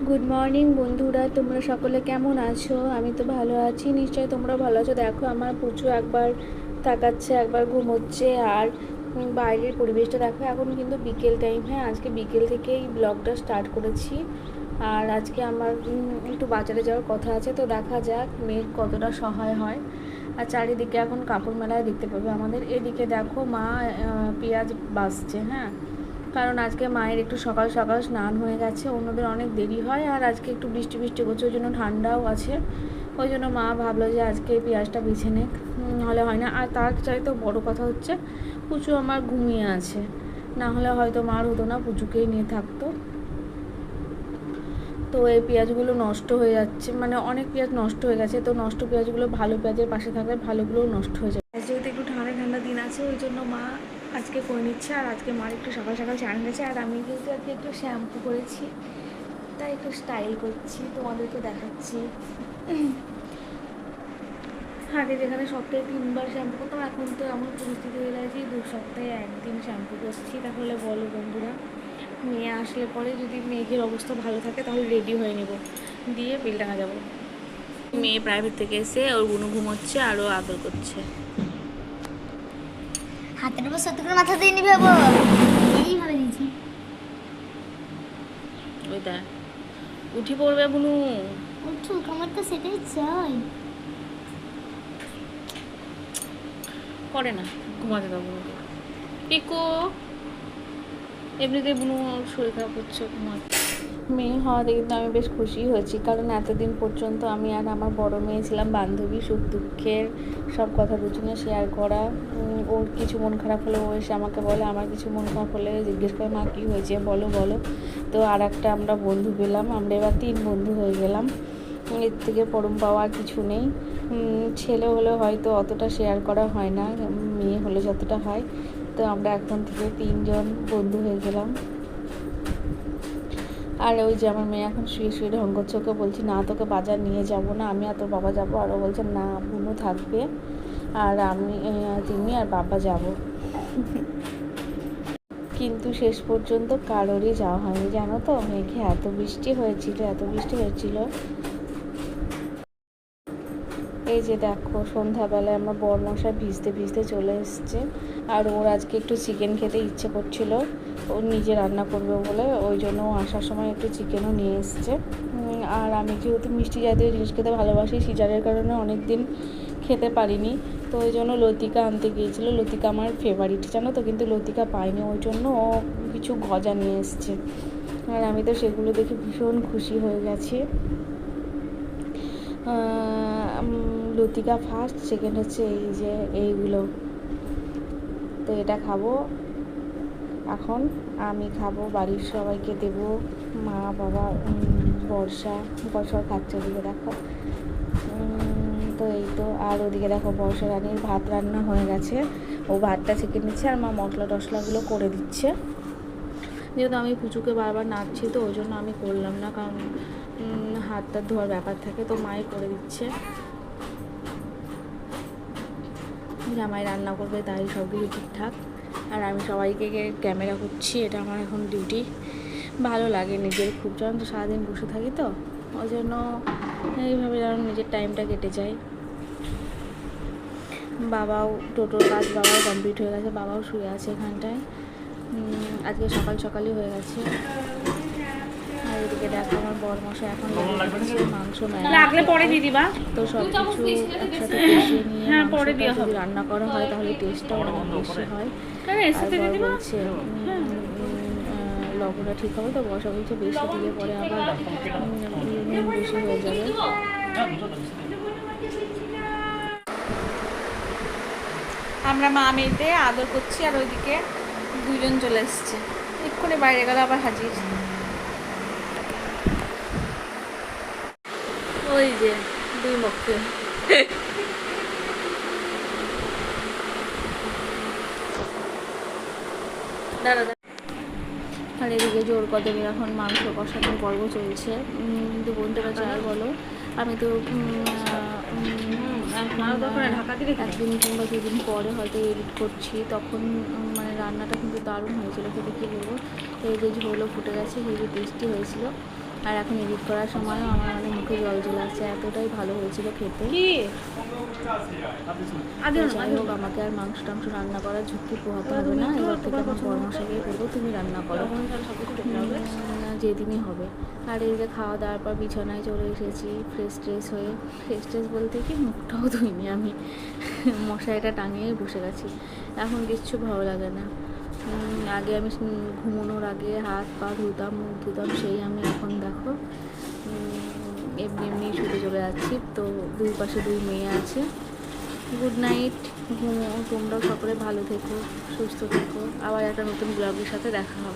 Good morning বন্ধুরা, তোমরা সকলে কেমন আছো? আমি তো ভালো আছি, নিশ্চয়ই তোমরা ভালো আছো। দেখো আমার পুচু একবার তাকাচ্ছে, একবার ঘুমোচ্ছে। আর বাইরের পরিবেশটা দেখো, এখন কিন্তু বিকেল টাইম। হ্যাঁ, আজকে বিকেল থেকেই ব্লগটা স্টার্ট করেছি। আর আজকে আমার একটু বাজারে যাওয়ার কথা আছে, তো দেখা যাক মেঘ কতটা সহায় হয়। আর চারিদিকে এখন কাপড় মেলায় দেখতে পাবে। আমাদের এদিকে দেখো মা পেঁয়াজ বাছছে। হ্যাঁ, কারণ আজকে মায়ের একটু সকাল সকাল স্নান হয়ে গেছে, অন্যদের অনেক দেরি হয়। আর আজকে একটু বৃষ্টি বৃষ্টি করছে, ওই জন্য ঠান্ডাও আছে। ওই জন্য মা ভাবলো যে আজকে পেঁয়াজটা বেছে নেক, হলে হয় না। আর তার চাইতেও বড় কথা হচ্ছে পুচু আমার ঘুমিয়ে আছে, না হলে হয়তো মার হতো না, পুচুকেই নিয়ে থাকতো। তো এই পেঁয়াজগুলো নষ্ট হয়ে যাচ্ছে, মানে অনেক পেঁয়াজ নষ্ট হয়ে গেছে। তো নষ্ট পেঁয়াজগুলো ভালো পেঁয়াজের পাশে থাকলে ভালোগুলোও নষ্ট হয়ে যায়। যেহেতু একটু ঠান্ডা ঠান্ডা দিন আছে, ওই জন্য মা আজকে করে নিচ্ছে। আর আজকে মার একটু সকাল সকাল চান গেছে। আর আমি কিন্তু আজকে একটু শ্যাম্পু করেছি, তাই একটু স্টাইল করছি, তোমাদেরকে দেখাচ্ছি। আগে যেখানে সপ্তাহে 3বার শ্যাম্পু করতাম, এখন তো এমন পরিস্থিতি হয়ে গেছে 2 সপ্তাহে 1 দিন শ্যাম্পু করছি। তাহলে বলো বন্ধুরা, মেয়ে আসলে পরে যদি মেঘের অবস্থা ভালো থাকে তাহলে রেডি হয়ে নেব, দিয়ে বেলডাঙা যাবো। মেয়ে প্রাইভেট থেকে এসে ওর গুনু ঘুমোচ্ছে আর ও আদর করছে। হাতের উপর সত্যি করে মাথা দিয়ে নিবে বল, এইভাবে দিয়েছি। ওইটা উঠি পড়বে বুনু। উঠুক, আমার তো সেটাই চাই। করে না, ঘুমাতে দাও বুনুকে। পিকু এমনিতে বুনু শরীর খারাপ হচ্ছে, ঘুমাতে। মেয়ে হওয়াতে কিন্তু আমি বেশ খুশি হয়েছি, কারণ এতদিন পর্যন্ত আমি আর আমার বড় মেয়ে ছিলাম বান্ধবী, সুখ দুঃখের সব কথা দুজনে শেয়ার করা। ওর কিছু মন খারাপ হলে ও এসে আমাকে বলে, আমার কিছু মন খারাপ হলে জিজ্ঞেস করে মা কী হয়েছে, বলো বলো। তো আর একটা আমরা বন্ধু পেলাম, আমরা এবার 3 বন্ধু হয়ে গেলাম। এর থেকে পরম পাওয়া আর কিছু নেই। ছেলে হলে হয়তো অতটা শেয়ার করা হয় না, মেয়ে হলে যতটা হয়। তো আমরা এখন থেকে 3জন বন্ধু হয়ে গেলাম। আর ওই যে আমার মেয়ে এখন শুয়ে শুয়ে ঢং করছে, ওকে বলছি না তোকে বাজার নিয়ে যাব না, আমি আর তোর বাবা যাবো। আর ও বলছে না, বুনু থাকবে আর আমি, তুমি আর বাবা যাব। কিন্তু শেষ পর্যন্ত কারোরই যাওয়া হয়নি, জানো তো। মেঘে এত বৃষ্টি হয়েছিল, এত বৃষ্টি হয়েছিল। এই যে দেখো, সন্ধ্যাবেলায় আমার বরমশাই ভিজতে ভিজতে চলে এসছে। আর ওর আজকে একটু চিকেন খেতে ইচ্ছে করছিল, ও নিজে রান্না করবে বলে, ওই জন্য ও আসার সময় একটু চিকেনও নিয়ে এসছে। আর আমি যেহেতু মিষ্টি জাতীয় জিনিস খেতে ভালোবাসি, সিজারের কারণে অনেক দিন খেতে পারিনি, তো ওই জন্য লতিকা আনতে গিয়েছিলো। লতিকা আমার ফেভারিট, জানো তো, কিন্তু লতিকা পাইনি, ওই জন্য ও কিছু গজা নিয়ে এসছে। আর আমি তো সেগুলো দেখে ভীষণ খুশি হয়ে গেছি। লতিকা ফার্স্ট, সেকেন্ড হচ্ছে এই যে এইগুলো। তো এটা খাবো এখন, আমি খাবো, বাড়ির সবাইকে দেবো, মা বাবা, বর্ষা খাচ্ছে ওদিকে দেখো। তো এই তো। আর ওদিকে দেখো বর্ষা রানীর ভাত রান্না হয়ে গেছে, ও ভাতটা ছেঁকে নিচ্ছে আর মা মশলা টশলাগুলো করে দিচ্ছে। যেহেতু আমি পুচুকে বারবার নাচছি, তো ওই জন্য আমি করলাম না, কারণ হাতটা ধোয়ার ব্যাপার থাকে, তো মাই করে দিচ্ছে। জামাই রান্না করবে, তাই সব কিছু ঠিকঠাক। আর আমি সবাইকে ক্যামেরা করছি, এটা আমার এখন ডিউটি। ভালো লাগে নিজের খুব, জানো তো, সারাদিন বসে থাকি তো, ওই জন্য এইভাবে যেন নিজের টাইমটা কেটে যায়। বাবাও টোটোর কাজ বাবাও কমপ্লিট হয়ে গেছে, বাবাও শুয়ে আছে এখানটায়। আজকে সকাল সকালই হয়ে গেছে। আর এদিকে দেখো আমার বরমশাই এখন মাংস লাগলে পরে দিয়ে দিবা। তো সব কিছু একসাথে কষিয়ে নিয়ে মাংসটা যদি রান্না করা হয় তাহলে টেস্টটা অনেক বেশি হয়। আর বলছে লবণটা ঠিক হবে, তো বসা বলছে বেশি দিলে পরে আবার নুন বেশি হয়ে যাবে। আমরা মা মেয়েতে আদর করছি, আর ওইদিকে 2জন চলে এসছে, এক্ষুনি বাইরে গেল আবার হাজির। ওই যে 2 মক্কে। দাঁড়া। আর এদিকে জোর কদমে এখন মাংস কষানোর পর্ব চলছে। কিন্তু বন্ধুরা যাই বলো, আমি তো একদিন কিংবা 2 দিন পরে হয়তো এডিট করছি, তখন মানে রান্নাটা কিন্তু দারুণ হয়েছিল খেতে, কী বলবো। এই যে ঝোলও ফুটে গেছে, হেভি টেস্টি হয়েছিল। আর এখন এডিট করার সময়ও আমার মানে মুখে জল চলে আসছে, এতটাই ভালো হয়েছিল খেতে। তো যাই হোক, আমাকে আর মাংস টাংস রান্না করার ঝুঁকি পোহাতে হবে না, এবার থেকে আমার পরামর্শকে বলবো তুমি রান্না করো যেদিনই হবে। আর এই যে খাওয়া দাওয়ার পর বিছানায় চলে এসেছি ফ্রেশ ট্রেশ হয়ে। ফ্রেশ ট্রেশ বলতে কি, মুখটাও ধুইনি আমি, মশারিটা টাঙিয়েই বসে গেছি। এখন কিচ্ছু ভালো লাগে না। আগে আমি ঘুমানোর আগে হাত পা ধুতাম, মুখ ধুতাম, সেই আমি এখন দেখো এমনি এমনি শুতে চলে যাচ্ছি। তো দুই পাশে দুই মেয়ে আছে। গুড নাইট, ঘুমো। তোমরাও সকলে ভালো থেকো, সুস্থ থেকো। আবার একটা নতুন ব্লগের সাথে দেখা হবে।